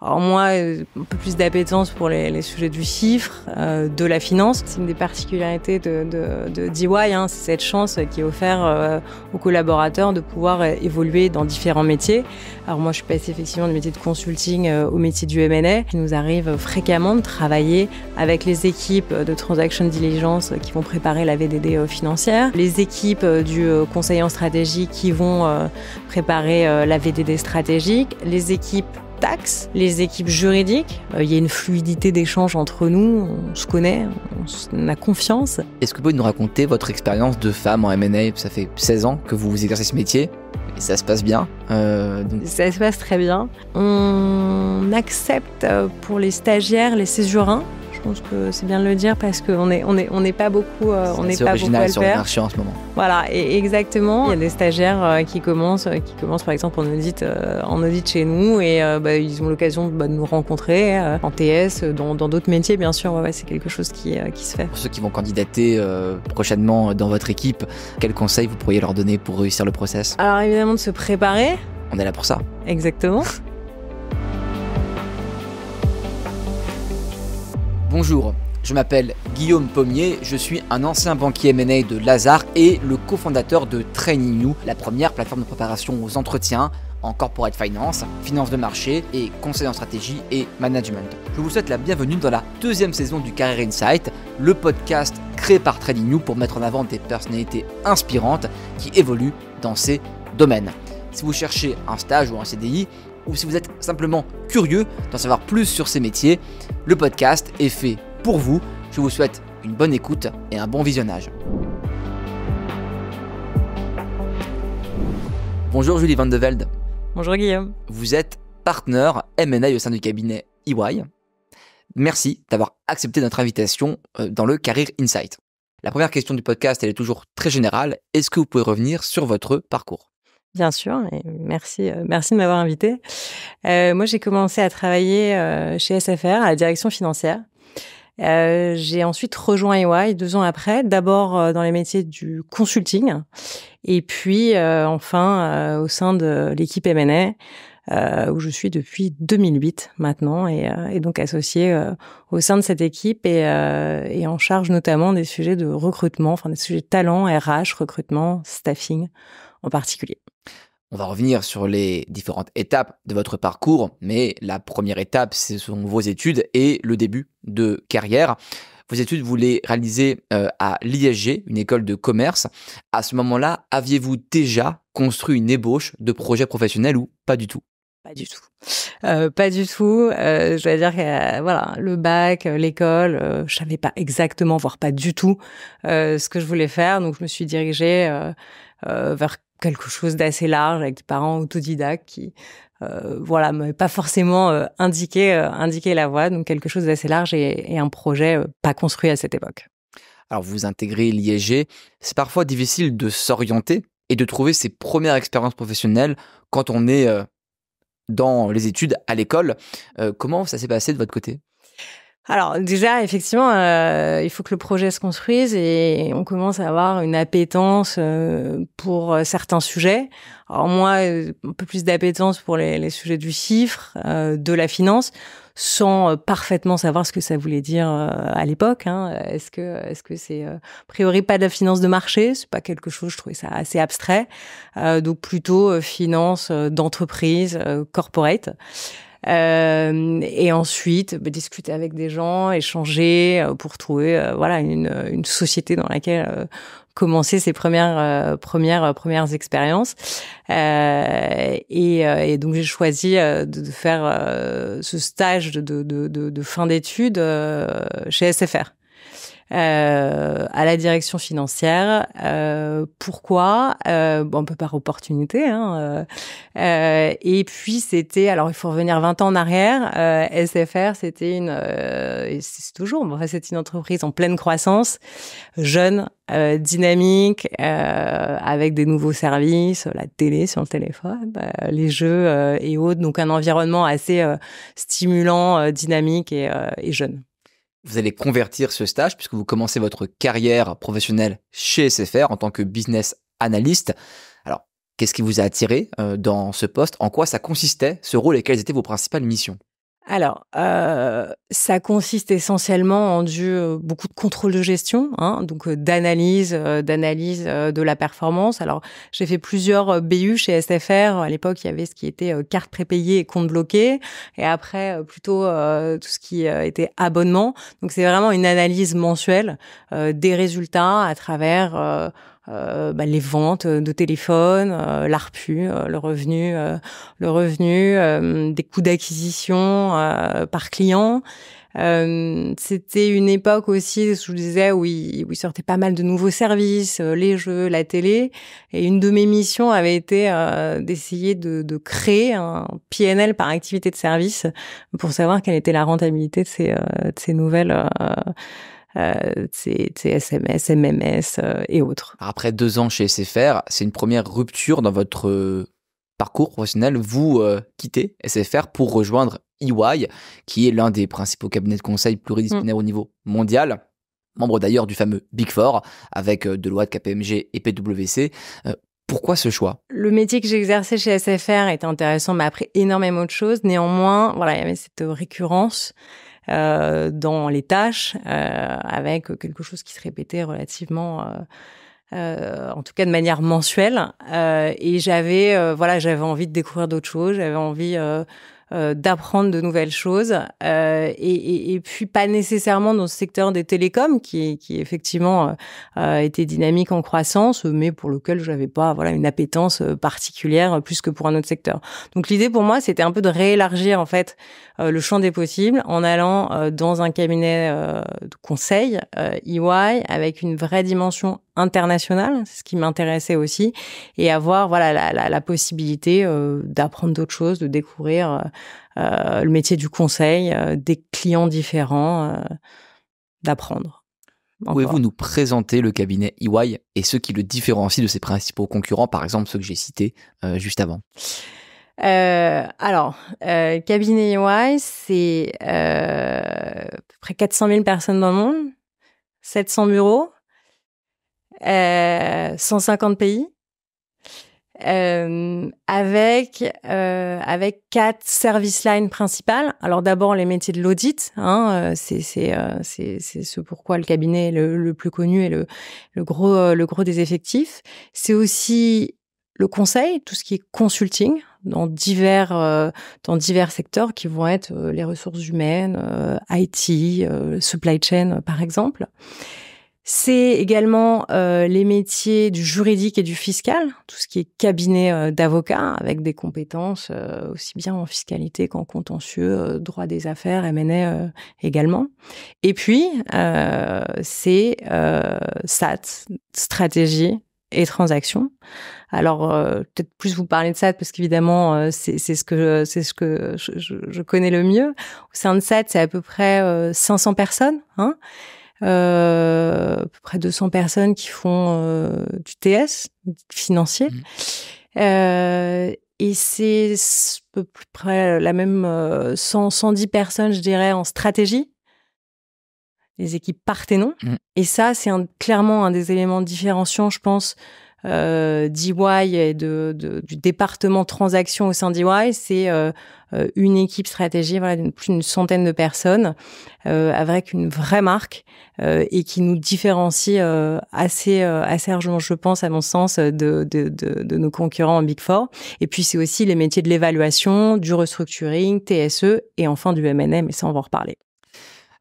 Alors moi, un peu plus d'appétence pour les sujets du chiffre, de la finance. C'est une des particularités de d'EY, hein, c'est cette chance qui est offerte aux collaborateurs de pouvoir évoluer dans différents métiers. Alors moi, je suis passée effectivement du métier de consulting au métier du M&A. Il nous arrive fréquemment de travailler avec les équipes de transaction diligence qui vont préparer la VDD financière, les équipes du conseil en stratégie qui vont préparer la VDD stratégique, les équipes taxes, les équipes juridiques. Il y a une fluidité d'échange entre nous, on se connaît, on a confiance. Est-ce que vous pouvez nous raconter votre expérience de femme en M&A? Ça fait 16 ans que vous exercez ce métier et ça se passe bien. Ça se passe très bien. On accepte pour les stagiaires les césurins. Je pense que c'est bien de le dire parce qu'on n'est pas beaucoup, on n'est pas beaucoup à le sur le faire. marché en ce moment. Voilà, et exactement. Il y a des stagiaires qui commencent par exemple en audit chez nous et ils ont l'occasion de nous rencontrer en TS, dans d'autres métiers bien sûr. Ouais, c'est quelque chose qui se fait. Pour ceux qui vont candidater prochainement dans votre équipe, quels conseils vous pourriez leur donner pour réussir le process? Alors évidemment de se préparer. On est là pour ça. Exactement. Bonjour, je m'appelle Guillaume Pommier, je suis un ancien banquier M&A de Lazard et le cofondateur de Training You, la première plateforme de préparation aux entretiens en corporate finance, finance de marché et conseil en stratégie et management. Je vous souhaite la bienvenue dans la deuxième saison du Career Insight, le podcast créé par Training You pour mettre en avant des personnalités inspirantes qui évoluent dans ces domaines. Si vous cherchez un stage ou un CDI, ou si vous êtes simplement curieux d'en savoir plus sur ces métiers, le podcast est fait pour vous. Je vous souhaite une bonne écoute et un bon visionnage. Bonjour Julie Van de Velde. Bonjour Guillaume. Vous êtes partner M&A au sein du cabinet EY. Merci d'avoir accepté notre invitation dans le Career Insight. La première question du podcast, elle est toujours très générale. Est-ce que vous pouvez revenir sur votre parcours ? Bien sûr, et merci de m'avoir invité. Moi, j'ai commencé à travailler chez SFR à la direction financière. J'ai ensuite rejoint EY 2 ans après, d'abord dans les métiers du consulting, et puis enfin au sein de l'équipe M&A, où je suis depuis 2008 maintenant, et donc associée au sein de cette équipe et en charge notamment des sujets de recrutement, enfin des sujets de talent, RH, recrutement, staffing en particulier. On va revenir sur les différentes étapes de votre parcours, mais la première étape, ce sont vos études et le début de carrière. Vos études, vous les réalisez à l'ISG, une école de commerce. À ce moment-là, aviez-vous déjà construit une ébauche de projet professionnel ou pas du tout ? Pas du tout. Pas du tout. Je dois dire que voilà, le bac, l'école, je savais pas exactement, voire pas du tout ce que je voulais faire. Donc je me suis dirigée vers quelque chose d'assez large avec des parents autodidactes qui m'avaient pas forcément indiqué la voie. Donc quelque chose d'assez large et un projet pas construit à cette époque. Alors vous intégrez l'ISG. C'est parfois difficile de s'orienter et de trouver ses premières expériences professionnelles quand on est dans les études à l'école. Comment ça s'est passé de votre côté ? Alors déjà, effectivement, il faut que le projet se construise et on commence à avoir une appétence pour certains sujets. Alors moi, un peu plus d'appétence pour les sujets du chiffre, de la finance, sans parfaitement savoir ce que ça voulait dire à l'époque. Est-ce que c'est a priori pas de la finance de marché? C'est pas quelque chose, je trouvais ça assez abstrait. Donc plutôt finance d'entreprise, corporate. Et ensuite discuter avec des gens, échanger pour trouver une société dans laquelle commencer ses premières expériences. Et donc j'ai choisi de faire ce stage de fin d'études chez SFR. À la direction financière. Pourquoi un peu par opportunité. Et puis c'était, alors il faut revenir 20 ans en arrière. SFR, c'était et c'est toujours, c'était une entreprise en pleine croissance, jeune, dynamique, avec des nouveaux services, la télé sur le téléphone, les jeux et autres. Donc un environnement assez stimulant, dynamique et jeune. Vous allez convertir ce stage puisque vous commencez votre carrière professionnelle chez SFR en tant que business analyst. Alors, qu'est-ce qui vous a attiré dans ce poste ? En quoi ça consistait, ce rôle, et quelles étaient vos principales missions ? Alors, ça consiste essentiellement en beaucoup de contrôle de gestion, hein, donc d'analyse de la performance. Alors, j'ai fait plusieurs BU chez SFR. À l'époque, il y avait ce qui était carte prépayée et compte bloqué, et après plutôt tout ce qui était abonnement. Donc, c'est vraiment une analyse mensuelle des résultats à travers les ventes de téléphone, l'ARPU, le revenu, des coûts d'acquisition par client. C'était une époque aussi, je vous disais, où il sortait pas mal de nouveaux services, les jeux, la télé. Et une de mes missions avait été d'essayer de créer un PNL par activité de service pour savoir quelle était la rentabilité de ces nouvelles SMS, MMS et autres. Après 2 ans chez SFR, c'est une première rupture dans votre parcours professionnel. Vous quittez SFR pour rejoindre EY, qui est l'un des principaux cabinets de conseil pluridisciplinaires au niveau mondial, membre d'ailleurs du fameux Big Four, avec Deloitte, KPMG et PwC. Pourquoi ce choix? Le métier que j'exerçais chez SFR était intéressant, m'a appris énormément de choses. Néanmoins, voilà, il y avait cette récurrence dans les tâches, avec quelque chose qui se répétait relativement, en tout cas de manière mensuelle. Et j'avais envie de découvrir d'autres choses, j'avais envie d'apprendre de nouvelles choses, et puis pas nécessairement dans ce secteur des télécoms qui effectivement était dynamique en croissance, mais pour lequel j'avais pas une appétence particulière plus que pour un autre secteur. Donc l'idée pour moi, c'était un peu de réélargir en fait le champ des possibles en allant dans un cabinet de conseil EY avec une vraie dimension internationale, c'est ce qui m'intéressait aussi, et avoir la possibilité d'apprendre d'autres choses, de découvrir le métier du conseil, des clients différents, d'apprendre. Pouvez-vous nous présenter le cabinet EY et ceux qui le différencient de ses principaux concurrents, par exemple ceux que j'ai cités juste avant? Cabinet EY, c'est à peu près 400 000 personnes dans le monde, 700 bureaux, 150 pays, avec 4 service lines principales. Alors d'abord les métiers de l'audit, c'est ce pourquoi le cabinet est le plus connu et le gros des effectifs. C'est aussi le conseil, tout ce qui est consulting dans divers secteurs qui vont être les ressources humaines, IT, supply chain par exemple. C'est également les métiers du juridique et du fiscal, tout ce qui est cabinet d'avocats avec des compétences aussi bien en fiscalité qu'en contentieux, droit des affaires, M&A également. Et puis, c'est SAT, stratégie et transactions. Alors peut-être plus vous parler de SAT parce qu'évidemment c'est ce que je connais le mieux. Au sein de SAT, c'est à peu près 500 personnes, à peu près 200 personnes qui font du TS, financier. Et c'est à peu près la même 110 personnes, je dirais, en stratégie. Les équipes Parthénon. Et ça, c'est clairement un des éléments différenciants, je pense, d'EY et du département transaction au sein d'EY. C'est une équipe stratégie, plus d'une centaine de personnes, avec une vraie marque et qui nous différencie assez largement, je pense, à mon sens, de nos concurrents en Big Four. Et puis, c'est aussi les métiers de l'évaluation, du restructuring, TSE et enfin du M&A, mais ça, on va en reparler.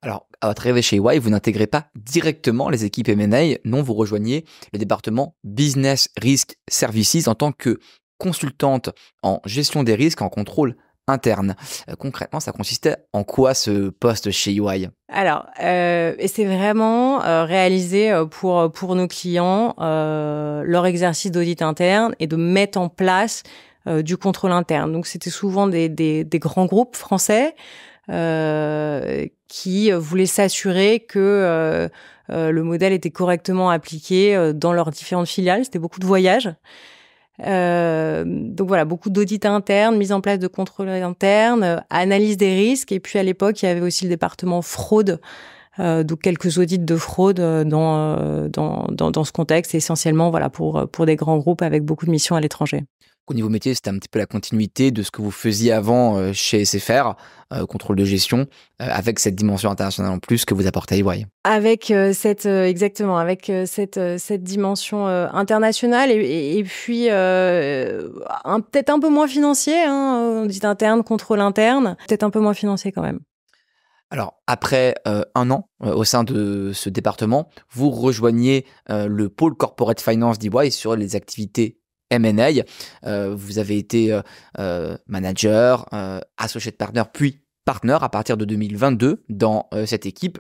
Alors, à votre arrivée chez EY, vous n'intégrez pas directement les équipes M&A, non, vous rejoignez le département Business Risk Services en tant que consultante en gestion des risques, en contrôle interne. Concrètement, ça consistait en quoi ce poste chez EY? Alors, et c'est vraiment réalisé pour nos clients leur exercice d'audit interne et de mettre en place du contrôle interne. Donc, c'était souvent des grands groupes français qui voulaient s'assurer que le modèle était correctement appliqué dans leurs différentes filiales. C'était beaucoup de voyages. Donc voilà, beaucoup d'audits internes, mise en place de contrôles internes, analyse des risques. Et puis à l'époque, il y avait aussi le département fraude. Donc quelques audits de fraude dans ce contexte, essentiellement pour des grands groupes avec beaucoup de missions à l'étranger. Au niveau métier, c'était un petit peu la continuité de ce que vous faisiez avant chez SFR, contrôle de gestion, avec cette dimension internationale en plus que vous apportez à EY. Avec exactement, avec cette dimension internationale et puis peut-être un peu moins financier, hein, on dit interne, contrôle interne, peut-être un peu moins financier quand même. Alors, après 1 an au sein de ce département, vous rejoignez le pôle Corporate Finance d'EY sur les activités M&A. Vous avez été manager, associate partner, puis partner à partir de 2022 dans cette équipe.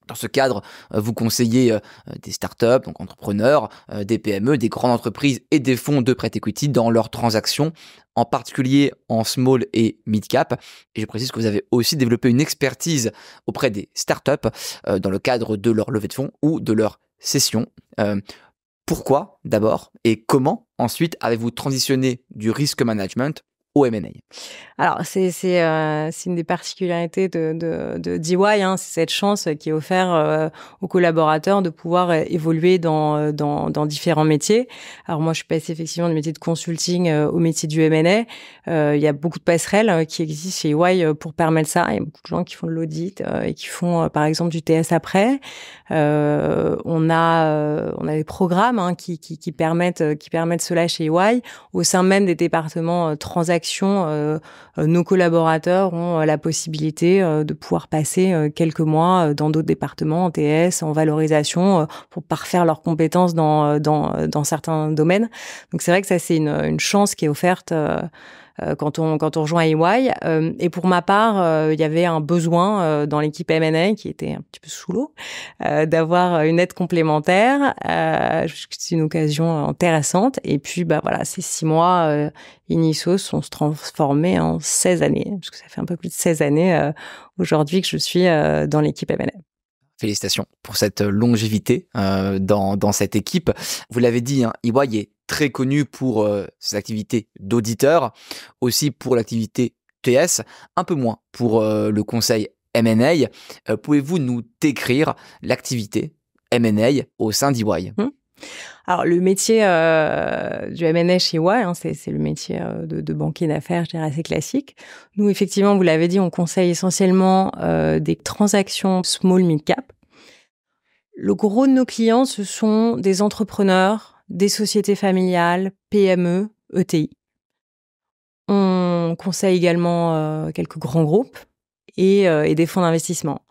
Dans ce cadre, vous conseillez des startups, donc entrepreneurs, des PME, des grandes entreprises et des fonds de prêt equity dans leurs transactions, en particulier en small et mid cap. Et je précise que vous avez aussi développé une expertise auprès des startups dans le cadre de leur levée de fonds ou de leur session. Pourquoi d'abord et comment ensuite avez-vous transitionné du risk management au M&A? Alors c'est une des particularités de d'EY, hein, c'est cette chance qui est offerte aux collaborateurs de pouvoir évoluer dans différents métiers. Alors moi je suis passée effectivement du métier de consulting au métier du M&A. Il y a beaucoup de passerelles qui existent chez EY pour permettre ça. Il y a beaucoup de gens qui font de l'audit et qui font par exemple du TS après. On a des programmes hein, qui permettent cela chez EY au sein même des départements transactions. Nos collaborateurs ont la possibilité de pouvoir passer quelques mois dans d'autres départements en TS, en valorisation, pour parfaire leurs compétences dans certains domaines. Donc c'est vrai que ça c'est une chance qui est offerte quand on rejoint EY. Et pour ma part, il y avait un besoin dans l'équipe M&A qui était un petit peu sous l'eau, d'avoir une aide complémentaire. C'est une occasion intéressante. Et puis, voilà, ces 6 mois Inisso sont transformés en 16 années, parce que ça fait un peu plus de 16 années aujourd'hui que je suis dans l'équipe M&A. Félicitations pour cette longévité dans cette équipe. Vous l'avez dit, hein, EY est très connu pour ses activités d'auditeur, aussi pour l'activité TS, un peu moins pour le conseil M&A. Pouvez-vous nous décrire l'activité M&A au sein d'EY? Alors, le métier du M&A chez EY, hein, c'est le métier de banquier d'affaires, je dirais, assez classique. Nous, effectivement, vous l'avez dit, on conseille essentiellement des transactions small mid-cap. Le gros de nos clients, ce sont des entrepreneurs, des sociétés familiales, PME, ETI. On conseille également quelques grands groupes et des fonds d'investissement.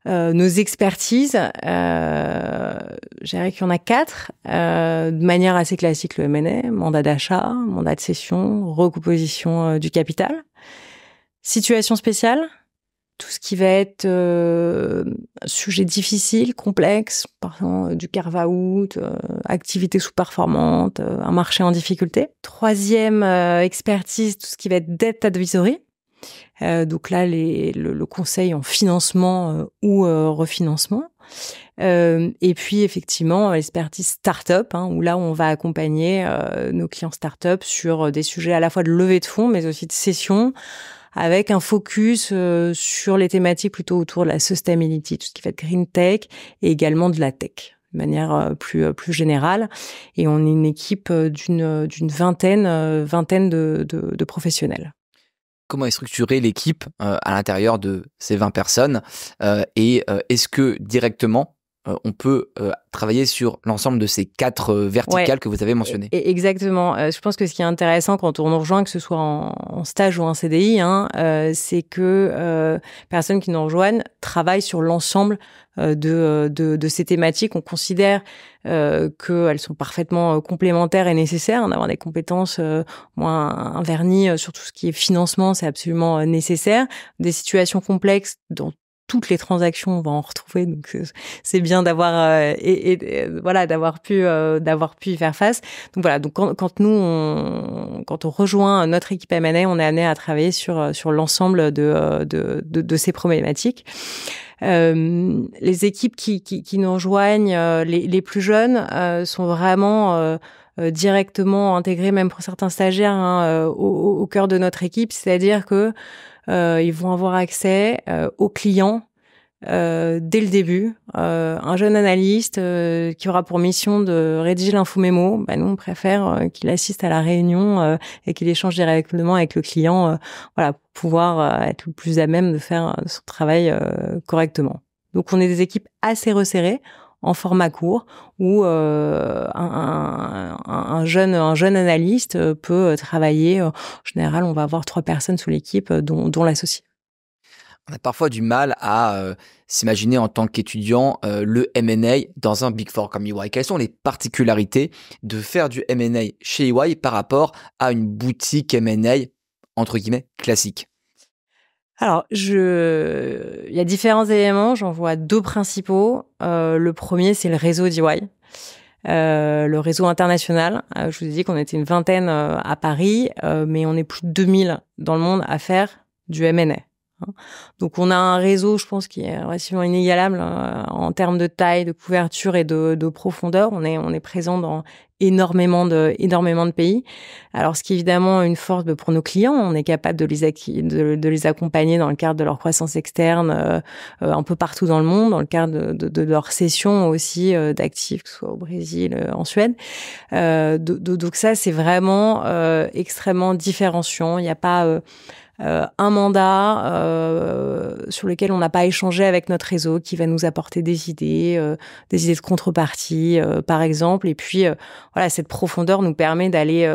Nos expertises, je dirais qu'il y en a 4, de manière assez classique, le M&A, mandat d'achat, mandat de cession, recomposition du capital, situation spéciale, tout ce qui va être sujet difficile, complexe, par exemple du carve-out, activité sous-performante, un marché en difficulté. 3e expertise, tout ce qui va être debt advisory. Donc là, le conseil en financement ou refinancement. Et puis effectivement, l'expertise start-up, hein, où là, on va accompagner nos clients start-up sur des sujets à la fois de levée de fonds, mais aussi de cession, avec un focus sur les thématiques plutôt autour de la sustainability, tout ce qui va être green tech et également de la tech de manière plus générale. Et on est une équipe d'une vingtaine de professionnels. Comment est structurée l'équipe à l'intérieur de ces 20 personnes et est-ce que directement on peut travailler sur l'ensemble de ces 4 verticales que vous avez mentionnées? Exactement. Je pense que ce qui est intéressant quand on nous rejoint, que ce soit en stage ou en CDI, hein, c'est que personnes qui nous rejoignent travaillent sur l'ensemble de ces thématiques. On considère qu'elles sont parfaitement complémentaires et nécessaires. D'avoir des compétences, un vernis sur tout ce qui est financement, c'est absolument nécessaire. Des situations complexes dans toutes les transactions, on va en retrouver, donc c'est bien d'avoir d'avoir pu y faire face. Donc voilà, donc quand on rejoint notre équipe M&A, on est amené à travailler sur l'ensemble de ces problématiques. Les équipes qui nous rejoignent, les plus jeunes, sont vraiment directement intégrés, même pour certains stagiaires, hein, au cœur de notre équipe, c'est-à-dire que ils vont avoir accès aux clients dès le début. Un jeune analyste qui aura pour mission de rédiger l'infomémo, nous on préfère qu'il assiste à la réunion et qu'il échange directement avec le client, voilà, pour pouvoir être le plus à même de faire son travail correctement. Donc on est des équipes assez resserrées, en format court, où un jeune analyste peut travailler. En général, on va avoir 3 personnes sous l'équipe, dont l'associé. On a parfois du mal à s'imaginer en tant qu'étudiant le M&A dans un Big Four comme EY. Quelles sont les particularités de faire du M&A chez EY par rapport à une boutique M&A entre guillemets classique? Alors, il y a différents éléments, j'en vois 2 principaux. Le premier, c'est le réseau d'EY. Le réseau international. Je vous ai dit qu'on était une vingtaine à Paris, mais on est plus de 2000 dans le monde à faire du M&A. Donc on a un réseau, je pense, qui est relativement inégalable en termes de taille, de couverture et de profondeur. On est présent dans énormément de pays. Alors ce qui est évidemment une force pour nos clients, on est capable de les accompagner dans le cadre de leur croissance externe un peu partout dans le monde, dans le cadre de leur cession aussi d'actifs, que ce soit au Brésil, en Suède. Donc ça c'est vraiment extrêmement différenciant. Il n'y a pas un mandat sur lequel on n'a pas échangé avec notre réseau, qui va nous apporter des idées de contrepartie, par exemple. Et puis, voilà, cette profondeur nous permet d'aller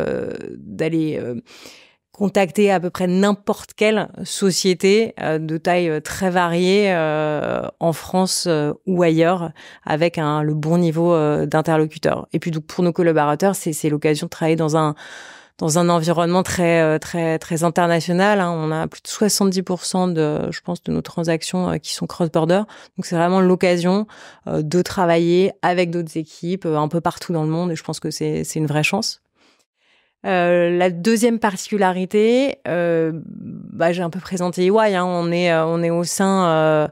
contacter à peu près n'importe quelle société de taille très variée en France ou ailleurs, avec le bon niveau d'interlocuteur. Et puis, donc, pour nos collaborateurs, c'est l'occasion de travailler dans un environnement très international. On a plus de 70% de nos transactions qui sont cross-border. Donc, c'est vraiment l'occasion de travailler avec d'autres équipes un peu partout dans le monde. Et je pense que c'est une vraie chance. La deuxième particularité, j'ai un peu présenté EY. On est au sein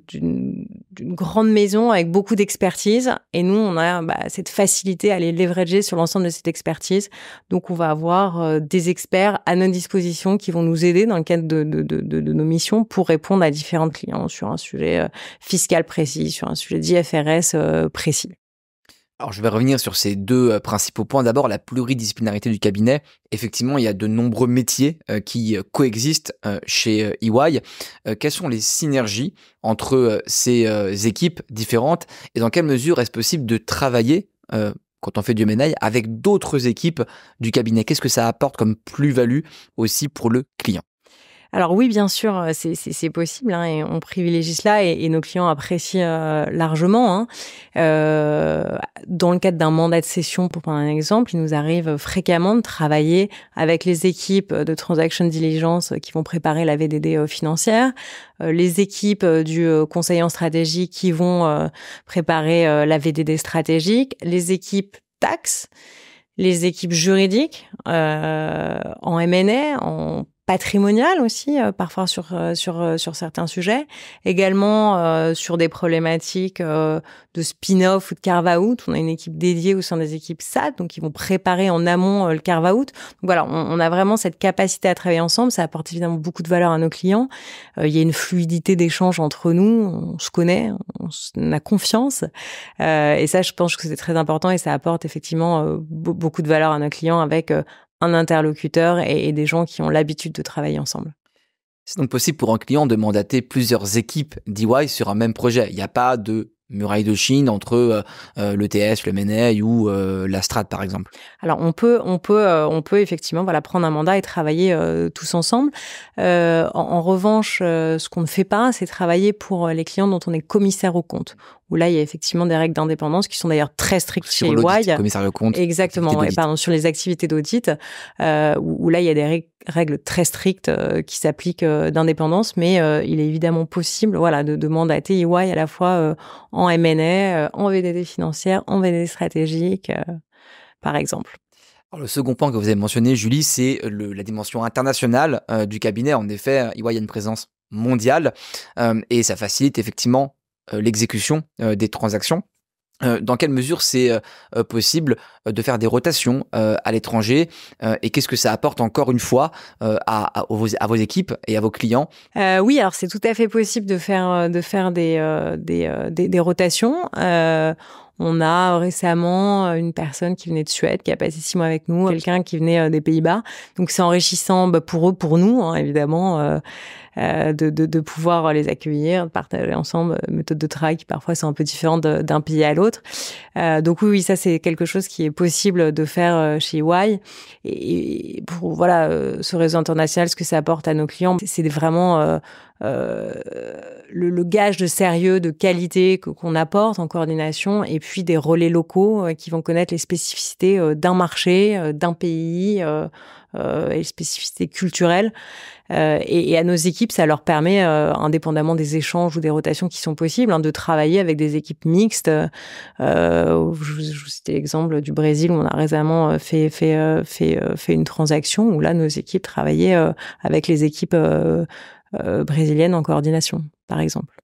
d'une grande maison avec beaucoup d'expertise, et nous on a cette facilité à les leverager sur l'ensemble de cette expertise. Donc on va avoir des experts à notre disposition qui vont nous aider dans le cadre de nos missions pour répondre à différents clients sur un sujet fiscal précis, sur un sujet d'IFRS précis. Alors, je vais revenir sur ces 2 principaux points. D'abord, la pluridisciplinarité du cabinet. Effectivement, il y a de nombreux métiers qui coexistent chez EY. Quelles sont les synergies entre ces équipes différentes, et dans quelle mesure est-ce possible de travailler quand on fait du M&A avec d'autres équipes du cabinet? Qu'est-ce que ça apporte comme plus-value aussi pour le client? Alors oui, bien sûr, c'est possible, et on privilégie cela, et nos clients apprécient largement. Dans le cadre d'un mandat de cession, pour prendre un exemple, il nous arrive fréquemment de travailler avec les équipes de transaction diligence qui vont préparer la VDD financière, les équipes du conseiller en stratégie qui vont préparer la VDD stratégique, les équipes taxes, les équipes juridiques en M&A, en patrimonial aussi, parfois sur certains sujets, également sur des problématiques de spin-off ou de carve-out. On a une équipe dédiée au sein des équipes SAT, donc ils vont préparer en amont le carve-out. Donc voilà, on a vraiment cette capacité à travailler ensemble. Ça apporte évidemment beaucoup de valeur à nos clients. Il y a une fluidité d'échange entre nous, on se connaît, on a confiance, et ça, je pense que c'est très important, et ça apporte effectivement beaucoup de valeur à nos clients avec un interlocuteur et des gens qui ont l'habitude de travailler ensemble. C'est donc possible pour un client de mandater plusieurs équipes d'EY sur un même projet. Il n'y a pas de muraille de Chine entre l'ETS, le M&A ou la strat, par exemple. Alors on peut effectivement prendre un mandat et travailler tous ensemble. En revanche, ce qu'on ne fait pas, c'est travailler pour les clients dont on est commissaire aux comptes, où là il y a effectivement des règles d'indépendance qui sont d'ailleurs très strictes chez EY. Commissaire aux comptes. Exactement. Sur les activités d'audit, où là il y a des règles très strictes qui s'appliquent d'indépendance, mais il est évidemment possible, de mandater EY à la fois en M&A, en VDD financière, en VDD stratégique, par exemple. Alors, le second point que vous avez mentionné, Julie, c'est la dimension internationale du cabinet. En effet, EY a une présence mondiale et ça facilite effectivement l'exécution des transactions. Dans quelle mesure c'est possible de faire des rotations à l'étranger et qu'est-ce que ça apporte encore une fois à vos équipes et à vos clients? Oui, alors c'est tout à fait possible de faire des rotations. On a récemment une personne qui venait de Suède, qui a passé 6 mois avec nous, quelqu'un qui venait des Pays-Bas. Donc c'est enrichissant pour eux, pour nous, hein, évidemment. De pouvoir les accueillir, de partager ensemble méthode de travail qui parfois sont un peu différentes d'un pays à l'autre. Donc oui, ça c'est quelque chose qui est possible de faire chez EY. Et pour voilà ce réseau international, ce que ça apporte à nos clients, c'est vraiment le gage de sérieux, de qualité qu'on apporte en coordination, et puis des relais locaux qui vont connaître les spécificités d'un marché, d'un pays, et les spécificités culturelles. Et à nos équipes, ça leur permet, indépendamment des échanges ou des rotations qui sont possibles, de travailler avec des équipes mixtes. Je vous citais l'exemple du Brésil où on a récemment fait une transaction où là, nos équipes travaillaient avec les équipes brésiliennes en coordination, par exemple.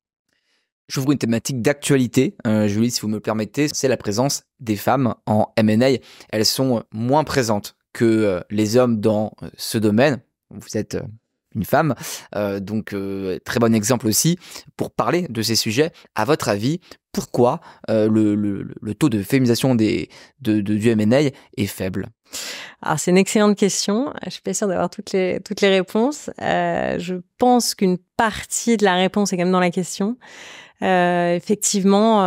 J'ouvre une thématique d'actualité, Julie, si vous me le permettez, c'est la présence des femmes en M&A. Elles sont moins présentes que les hommes dans ce domaine. Vous êtes une femme, donc très bon exemple aussi pour parler de ces sujets. À votre avis, pourquoi le taux de féminisation du M&A est faible? Alors c'est une excellente question. Je suis pas sûre d'avoir toutes les réponses. Je pense qu'une partie de la réponse est quand même dans la question. Effectivement,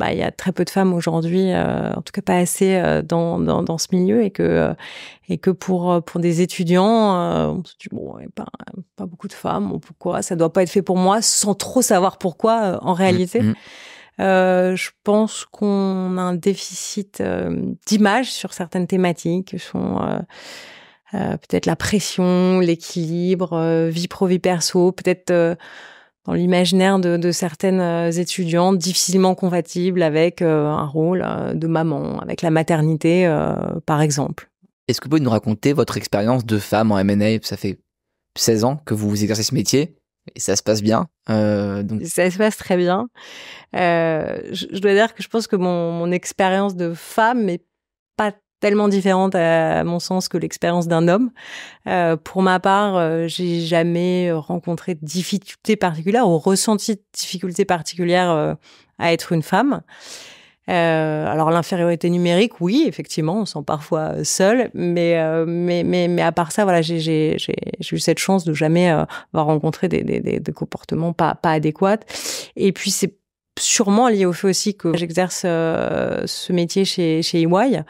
il y a très peu de femmes aujourd'hui, en tout cas pas assez dans ce milieu, et que pour des étudiants, on se dit bon, pas beaucoup de femmes, bon, pourquoi ça doit pas être fait pour moi, sans trop savoir pourquoi en réalité. Je pense qu'on a un déficit d'image sur certaines thématiques, que sont peut-être la pression, l'équilibre, vie pro, vie perso, peut-être dans l'imaginaire de certaines étudiantes, difficilement compatible avec un rôle de maman, avec la maternité, par exemple. Est-ce que vous pouvez nous raconter votre expérience de femme en M&A? Ça fait 16 ans que vous exercez ce métier et ça se passe bien. Donc... Ça se passe très bien. Je dois dire que je pense que mon expérience de femme n'est pas tellement différente à mon sens que l'expérience d'un homme. Pour ma part, j'ai jamais rencontré de difficultés particulières ou ressenti de difficultés particulières à être une femme. Alors l'infériorité numérique, oui, effectivement, on se sent parfois seul, mais à part ça, voilà, j'ai eu cette chance de jamais avoir rencontré des comportements pas adéquats. Et puis c'est sûrement lié au fait aussi que j'exerce ce métier chez EY.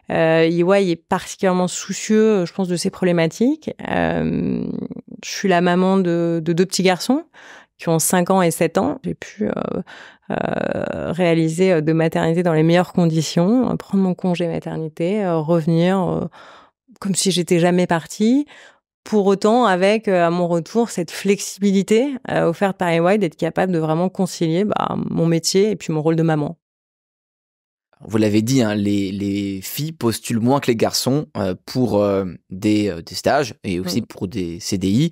EY est particulièrement soucieux, je pense, de ces problématiques. Je suis la maman de 2 petits garçons qui ont 5 ans et 7 ans. J'ai pu réaliser de maternité dans les meilleures conditions, prendre mon congé maternité, revenir comme si j'étais jamais partie. Pour autant, avec à mon retour cette flexibilité offerte par EY, d'être capable de vraiment concilier mon métier et puis mon rôle de maman. Vous l'avez dit, hein, les filles postulent moins que les garçons pour des stages et aussi pour des CDI.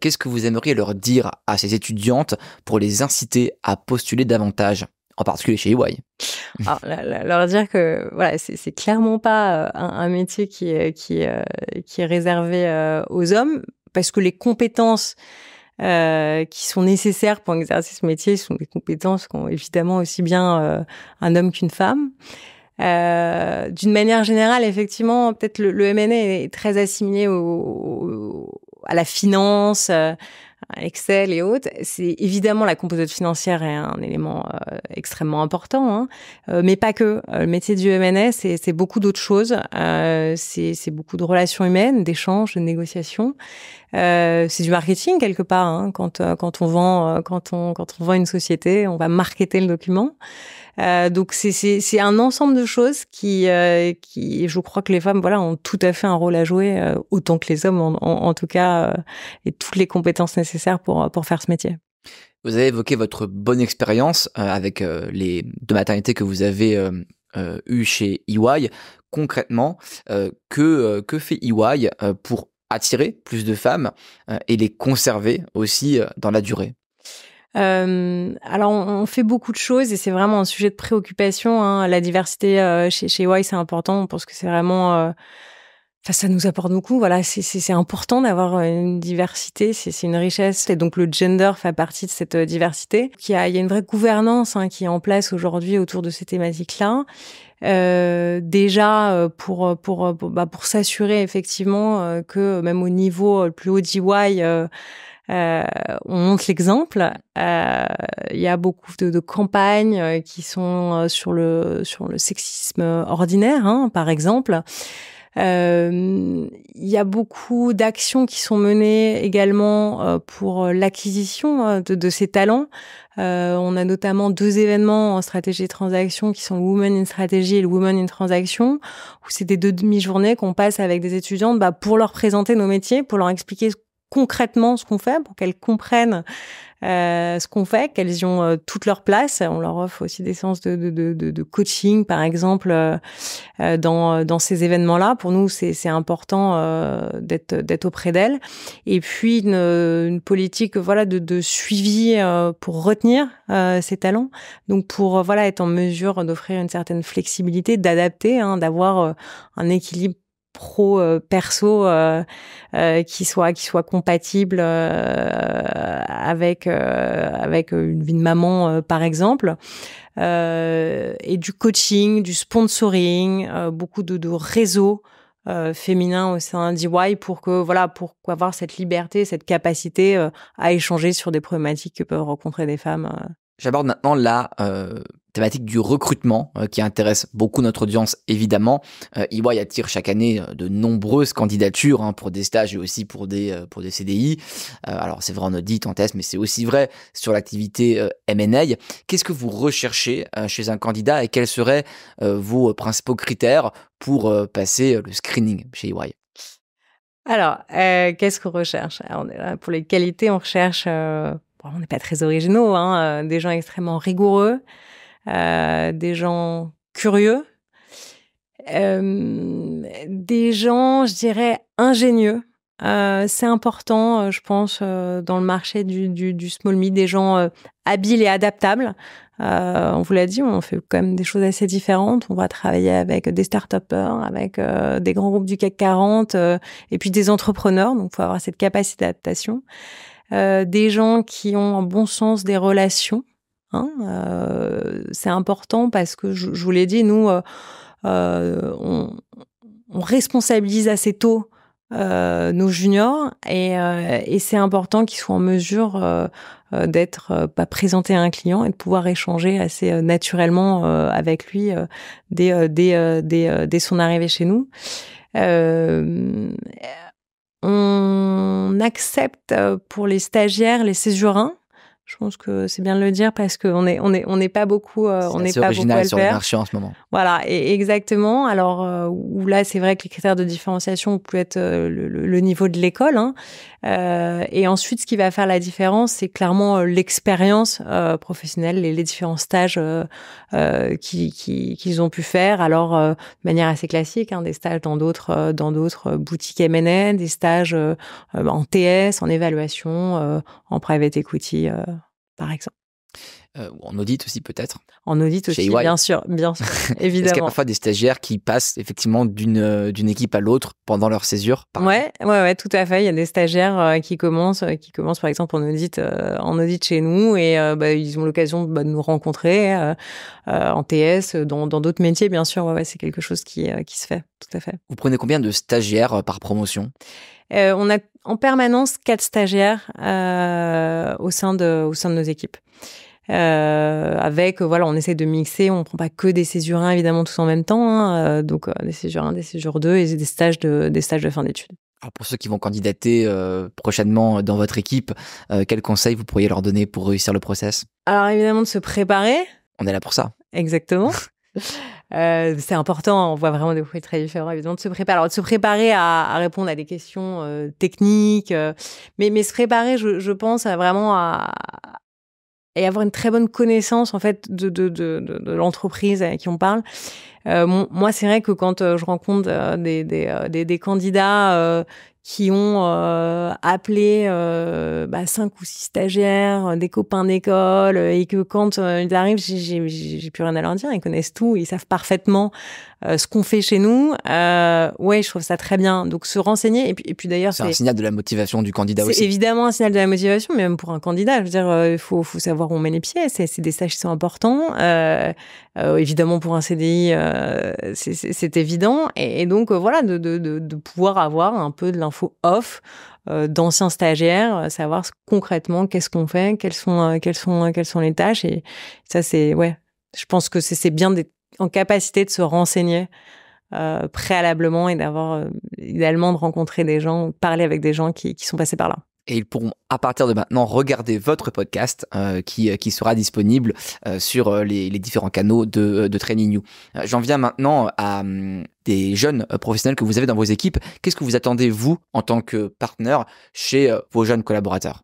Qu'est-ce que vous aimeriez leur dire à ces étudiantes pour les inciter à postuler davantage, en particulier chez EY? Alors, leur dire que voilà, c'est clairement pas un métier qui est réservé aux hommes, parce que les compétences qui sont nécessaires pour exercer ce métier sont des compétences qu'ont évidemment aussi bien un homme qu'une femme. D'une manière générale, effectivement, peut-être le M&A est très assimilé à la finance, à Excel et autres. C'est évidemment, la composante financière est un élément extrêmement important, mais pas que. Le métier du M&A, c'est beaucoup d'autres choses. C'est beaucoup de relations humaines, d'échanges, de négociations. C'est du marketing quelque part, quand on vend une société, on va marketer le document. Donc c'est un ensemble de choses qui je crois que les femmes ont tout à fait un rôle à jouer, autant que les hommes en tout cas, et toutes les compétences nécessaires pour faire ce métier. Vous avez évoqué votre bonne expérience avec les 2 maternités que vous avez eues chez EY. Concrètement, que fait EY pour attirer plus de femmes et les conserver aussi dans la durée? Alors on fait beaucoup de choses et c'est vraiment un sujet de préoccupation, hein. La diversité chez EY, c'est important. On pense que c'est vraiment ça nous apporte beaucoup. Voilà, c'est important d'avoir une diversité, c'est une richesse et donc le gender fait partie de cette diversité. Il y a une vraie gouvernance, hein, qui est en place aujourd'hui autour de ces thématiques-là. Déjà pour s'assurer effectivement que même au niveau le plus haut d'EY, on montre l'exemple. Il y a beaucoup de campagnes qui sont sur le sexisme ordinaire, hein, par exemple. Il y a beaucoup d'actions qui sont menées également pour l'acquisition de ces talents. On a notamment 2 événements en stratégie et transaction qui sont le Women in Strategy et le Women in Transaction, où c'est des 2 demi-journées qu'on passe avec des étudiantes pour leur présenter nos métiers, pour leur expliquer concrètement ce qu'on fait, pour qu'elles comprennent ce qu'on fait, qu'elles y ont toute leur place. On leur offre aussi des séances de coaching, par exemple, dans ces événements-là. Pour nous, c'est important d'être auprès d'elles. Et puis une politique de suivi pour retenir ces talents. Donc pour être en mesure d'offrir une certaine flexibilité, d'adapter, hein, d'avoir un équilibre perso qui soit compatible avec une vie de maman par exemple, et du coaching, du sponsoring, beaucoup de réseaux féminins au sein d'EY pour avoir cette liberté, cette capacité à échanger sur des problématiques que peuvent rencontrer des femmes. J'aborde maintenant la thématique du recrutement qui intéresse beaucoup notre audience, évidemment. EY attire chaque année de nombreuses candidatures, hein, pour des stages et aussi pour des CDI. Alors c'est vrai en audit, en test, mais c'est aussi vrai sur l'activité M&A. Qu'est-ce que vous recherchez chez un candidat et quels seraient vos principaux critères pour passer le screening chez EY? Alors, qu'est-ce qu'on recherche? Alors, pour les qualités, on recherche... on n'est pas très originaux, hein, des gens extrêmement rigoureux, des gens curieux, des gens, je dirais, ingénieux. C'est important, je pense, dans le marché du small mid, des gens habiles et adaptables. On vous l'a dit, on fait quand même des choses assez différentes. On va travailler avec des start-upers, avec des grands groupes du CAC 40, et puis des entrepreneurs. Donc, il faut avoir cette capacité d'adaptation. Des gens qui ont un bon sens des relations, hein, c'est important parce que je vous l'ai dit, nous on responsabilise assez tôt nos juniors et c'est important qu'ils soient en mesure d'être présentés à un client et de pouvoir échanger assez naturellement avec lui dès son arrivée chez nous. On accepte pour les stagiaires les césurins. Je pense que c'est bien de le dire parce qu'on n'est pas beaucoup, on n'est pas beaucoup à le sur faire. le marché en ce moment. Voilà, et exactement. Alors où là, c'est vrai que les critères de différenciation peuvent être le niveau de l'école, hein. Et ensuite, ce qui va faire la différence, c'est clairement l'expérience professionnelle, les différents stages qu'ils ont pu faire. Alors, de manière assez classique, hein, des stages dans d'autres boutiques M&A, des stages en TS, en évaluation, en private equity, par exemple. En audit aussi peut-être. En audit aussi, bien sûr, évidemment. Est-ce qu'il y a parfois des stagiaires qui passent effectivement d'une équipe à l'autre pendant leur césure? Ouais, tout à fait. Il y a des stagiaires qui commencent par exemple en audit chez nous et ils ont l'occasion de nous rencontrer en TS, dans d'autres métiers, bien sûr. Ouais, c'est quelque chose qui se fait, tout à fait. Vous prenez combien de stagiaires par promotion? On a en permanence 4 stagiaires au sein de nos équipes. On essaie de mixer, on prend pas que des césures 1 évidemment tous en même temps, hein, donc des césures 1, des césures 2 et des stages de fin d'études. Alors pour ceux qui vont candidater prochainement dans votre équipe, quels conseils vous pourriez leur donner pour réussir le process? Alors évidemment de se préparer. On est là pour ça. Exactement. C'est important, on voit vraiment des profils très différents, évidemment, de se préparer. Alors, de se préparer à répondre à des questions techniques, mais se préparer, je pense, et avoir une très bonne connaissance, en fait, de l'entreprise à qui on parle. Moi, c'est vrai que quand je rencontre des candidats qui ont appelé 5 ou 6 stagiaires, des copains d'école, et que quand ils arrivent, j'ai plus rien à leur dire. Ils connaissent tout, ils savent parfaitement ce qu'on fait chez nous. Ouais, je trouve ça très bien. Donc se renseigner, et puis d'ailleurs, c'est un signal de la motivation du candidat aussi. C'est évidemment un signal de la motivation, mais même pour un candidat, je veux dire, il faut savoir où on met les pieds. C'est des stages qui sont importants. Évidemment, pour un CDI, c'est évident. Et donc, voilà, de pouvoir avoir un peu de l'info off d'anciens stagiaires, savoir concrètement qu'est-ce qu'on fait, quelles sont les tâches. Et ça, je pense que c'est bien d'être en capacité de se renseigner préalablement et d'avoir idéalement de rencontrer des gens, parler avec des gens qui sont passés par là. Et ils pourront à partir de maintenant regarder votre podcast qui sera disponible sur les différents canaux de Training You. J'en viens maintenant à des jeunes professionnels que vous avez dans vos équipes. Qu'est-ce que vous attendez, vous, en tant que partenaire, chez vos jeunes collaborateurs ?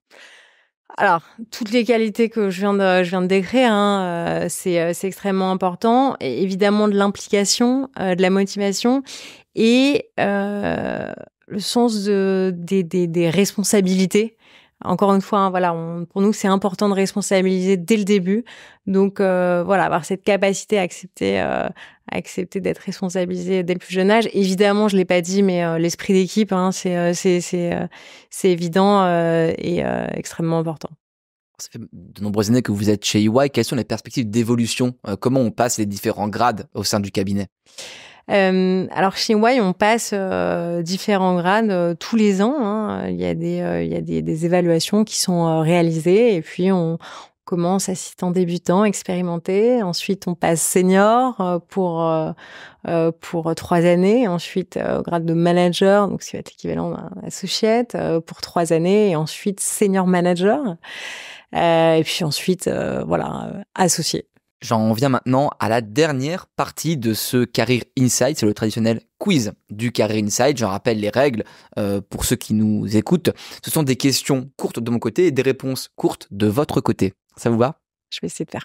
Alors, toutes les qualités que je viens de décrire, c'est extrêmement important. Et évidemment, de l'implication, de la motivation et le sens des responsabilités. Encore une fois, pour nous, c'est important de responsabiliser dès le début. Donc, avoir cette capacité à accepter d'être responsabilisé dès le plus jeune âge. Évidemment, je l'ai pas dit, mais l'esprit d'équipe, c'est évident et extrêmement important. Ça fait de nombreuses années que vous êtes chez EY. Quelles sont les perspectives d'évolution ? Comment on passe les différents grades au sein du cabinet ? Alors chez EY, on passe différents grades tous les ans. Il y a des évaluations qui sont réalisées, et puis on commence assistant débutant, expérimenté. Ensuite, on passe senior pour 3 années. Ensuite, au grade de manager, donc c'est l'équivalent d'un associate, pour 3 années. Et ensuite, senior manager. Et puis ensuite, associé. J'en viens maintenant à la dernière partie de ce Career Insight. C'est le traditionnel quiz du Career Insight. J'en rappelle les règles pour ceux qui nous écoutent. Ce sont des questions courtes de mon côté et des réponses courtes de votre côté. Ça vous va ? Je vais essayer de faire.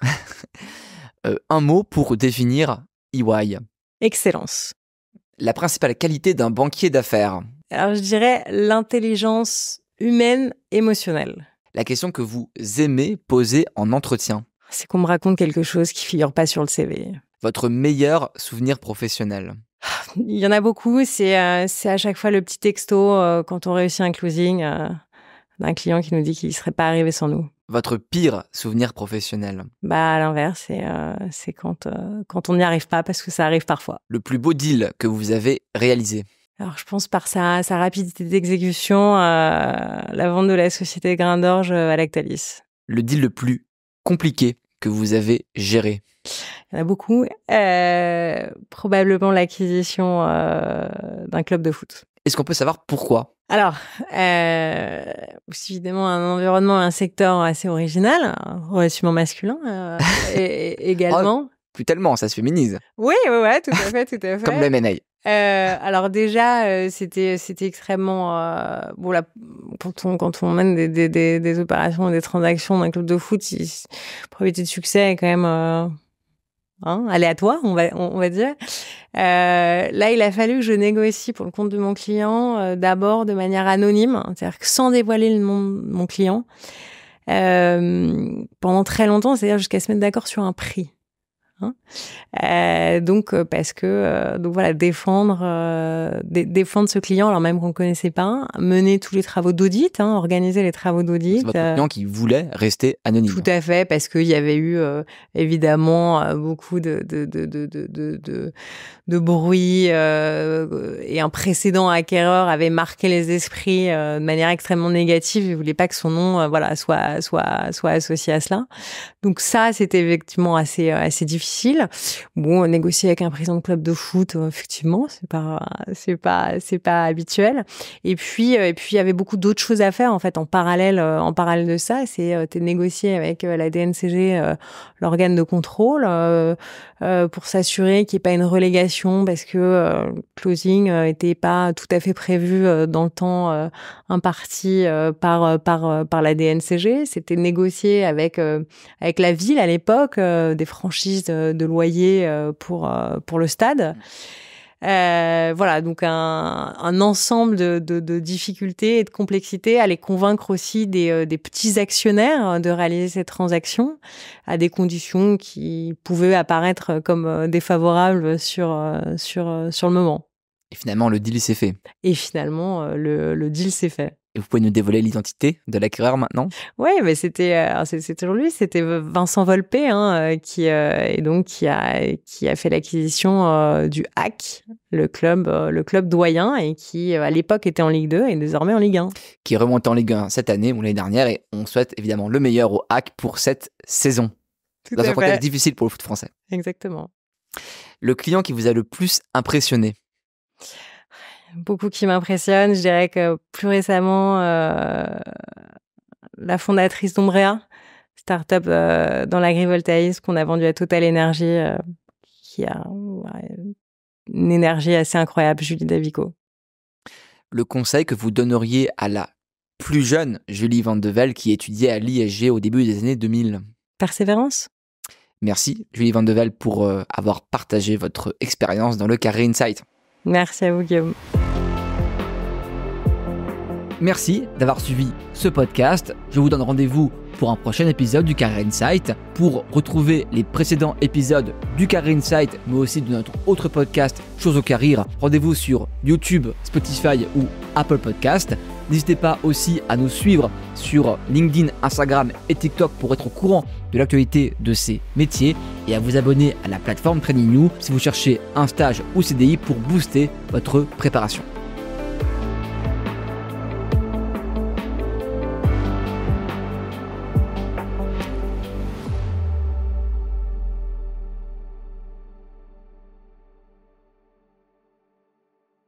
Un mot pour définir EY. Excellence. La principale qualité d'un banquier d'affaires. Alors je dirais l'intelligence humaine émotionnelle. La question que vous aimez poser en entretien. C'est qu'on me raconte quelque chose qui figure pas sur le CV. Votre meilleur souvenir professionnel. Il y en a beaucoup. C'est à chaque fois le petit texto quand on réussit un closing d'un client qui nous dit qu'il serait pas arrivé sans nous. Votre pire souvenir professionnel. À l'inverse, c'est quand on n'y arrive pas, parce que ça arrive parfois. Le plus beau deal que vous avez réalisé. Alors, je pense par sa rapidité d'exécution, la vente de la société Grain d'Orge à Lactalis. Le deal le plus compliqué que vous avez géré. Il y en a beaucoup. Probablement l'acquisition d'un club de foot. Est-ce qu'on peut savoir pourquoi ? Alors, évidemment, un environnement, un secteur assez original, relativement masculin également. Oh, plus tellement, ça se féminise. Oui, tout à fait. Comme le M&A. Alors déjà, c'était extrêmement quand on mène des opérations, des transactions d'un club de foot, la probabilité de succès est quand même aléatoire, on va dire. Là, il a fallu que je négocie pour le compte de mon client d'abord de manière anonyme, c'est-à-dire que sans dévoiler le nom de mon client pendant très longtemps, c'est-à-dire jusqu'à se mettre d'accord sur un prix. Donc parce que défendre ce client alors même qu'on ne connaissait pas, mener tous les travaux d'audit, organiser les travaux d'audit. C'est votre client qui voulait rester anonyme. Tout à fait, parce qu'il y avait eu évidemment beaucoup de bruit et un précédent acquéreur avait marqué les esprits de manière extrêmement négative. Il voulait pas que son nom soit associé à cela. Donc ça, c'était effectivement assez difficile. Bon, négocier avec un président de club de foot, effectivement, c'est pas habituel. Et puis il y avait beaucoup d'autres choses à faire en fait en parallèle de ça. C'est négocier avec la DNCG, l'organe de contrôle, pour s'assurer qu'il n'y ait pas une relégation parce que le closing était pas tout à fait prévu dans le temps imparti par la DNCG. C'était négocier avec la ville à l'époque des franchises de loyer pour le stade. Voilà, donc un ensemble de difficultés et de complexités, à les convaincre aussi des petits actionnaires de réaliser cette transaction à des conditions qui pouvaient apparaître comme défavorables sur le moment. Et finalement, le deal s'est fait. Et finalement, le deal s'est fait. Et vous pouvez nous dévoiler l'identité de l'acquéreur maintenant? Oui, mais c'était toujours lui, c'était Vincent Volpe, qui a fait l'acquisition du HAC, le club doyen, et qui à l'époque était en Ligue 2 et désormais en Ligue 1. Qui remonte en Ligue 1 cette année ou l'année dernière, et on souhaite évidemment le meilleur au HAC pour cette saison. Dans un contexte difficile pour le foot français. Exactement. Le client qui vous a le plus impressionné? Beaucoup qui m'impressionnent. Je dirais que plus récemment, la fondatrice d'Ombrea, start-up dans l'agrivoltaïsme qu'on a vendu à Total Energy, qui a une énergie assez incroyable, Julie Davico. Le conseil que vous donneriez à la plus jeune Julie Van de Vel qui étudiait à l'ISG au début des années 2000? Persévérance. Merci Julie Van de Vel pour avoir partagé votre expérience dans le Carré Insight. Merci à vous, Guillaume. Merci d'avoir suivi ce podcast. Je vous donne rendez-vous pour un prochain épisode du Carré Insight. Pour retrouver les précédents épisodes du Carré Insight, mais aussi de notre autre podcast, Chose au Carré, rendez-vous sur YouTube, Spotify ou Apple Podcast. N'hésitez pas aussi à nous suivre sur LinkedIn, Instagram et TikTok pour être au courant de l'actualité de ces métiers et à vous abonner à la plateforme TrainingNow si vous cherchez un stage ou CDI pour booster votre préparation.